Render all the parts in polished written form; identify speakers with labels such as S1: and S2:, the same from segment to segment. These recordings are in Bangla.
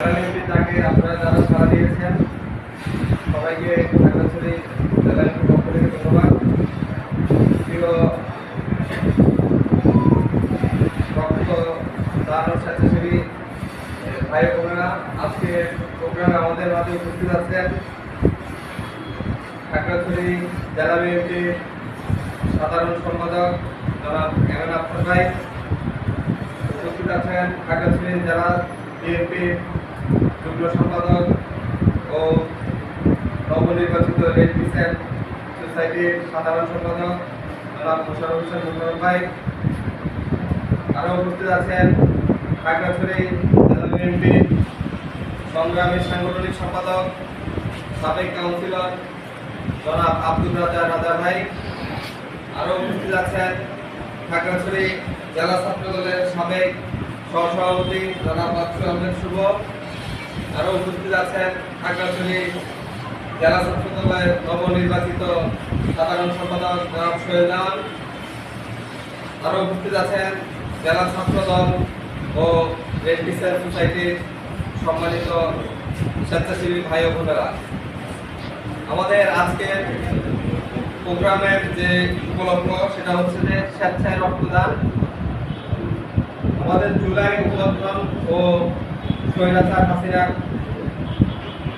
S1: তাকে আপনারা যারা সাড়া দিয়েছেন সবাইকে খাগড়াছড়ি জেলা বিএনপির পক্ষ থেকে ধন্যবাদ। প্রিয় রক্তদান ও স্বেচ্ছাসেবী ভাই বোনেরা, আজকে প্রোগ্রামে আমাদের মাঝে উপস্থিত আছেন খাগড়াছড়ি জেলা বিএনপির সাধারণ সম্পাদক জনাব এমএন আফতাব ভাই, উপস্থিত আছেন খাগড়াছড়ি জেলা বিএনপির যুগ্ম সম্পাদক ও নবনির্বাচিত রেড ক্রিসেন্ট সোসাইটির সাধারণ সম্পাদক জনাব মোশাররফ হোসেন মোশাররফ ভাই, আরও উপস্থিত আছেন খাগড়াছড়ি জেলা বিএনপির সংগ্রামী সাংগঠনিক সম্পাদক সাবেক কাউন্সিলর জনাব আব্দুল রাজা ভাই, আরও উপস্থিত আছেন খাগড়াছড়ি জেলা ছাত্র দলের সাবেক সহসভাপতি জনাব বাদশাহ আহমেদ শুভ, আরও উপস্থিত আছেন খাগড়াছড়ি জেলা ছাত্র দলের নবনির্বাচিত সাধারণ সম্পাদক জনাব সোহেল জামান, আরও উপস্থিত আছেন জেলা ছাত্র দল ও রেড ক্রিসেন্ট সোসাইটির সম্মানিত স্বেচ্ছাসেবী ভাই ও বোনেরা। আমাদের আজকের প্রোগ্রামের যে উপলক্ষ সেটা হচ্ছে যে স্বেচ্ছায় রক্তদান। আমাদের জুলাই অভ্যুত্থান ও স্বৈরাচার হাসিনার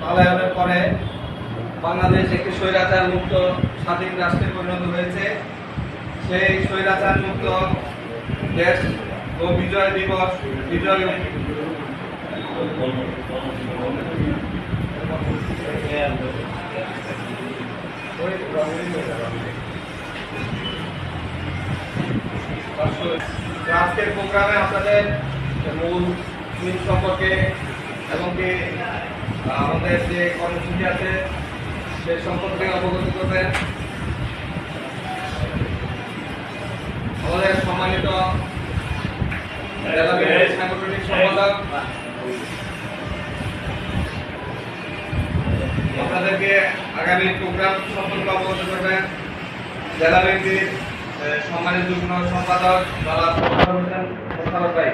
S1: পলায়নের পরে বাংলাদেশ একটি স্বৈরাচার মুক্ত স্বাধীন রাষ্ট্রে পরিণত হয়েছে। সেই স্বৈরাচার মুক্ত দেশ ও বিজয় দিবস আজকের প্রোগ্রামে আপনাদের মূল দিন সম্পর্কে এবং কি আমাদের যে কর্মসূচি আছে সে সম্পর্কে অবগত করবেন আমাদের সম্মানিত জেলা বিএনপির সাংগঠনিক সম্পাদক। আপনাদেরকে আগামী প্রোগ্রাম সম্পর্কে অবগত করবেন জেলা বিএনপির সম্মানিত যুগ্ম সম্পাদক জনাব মোশাররফ হোসেন মোশাররফ ভাই।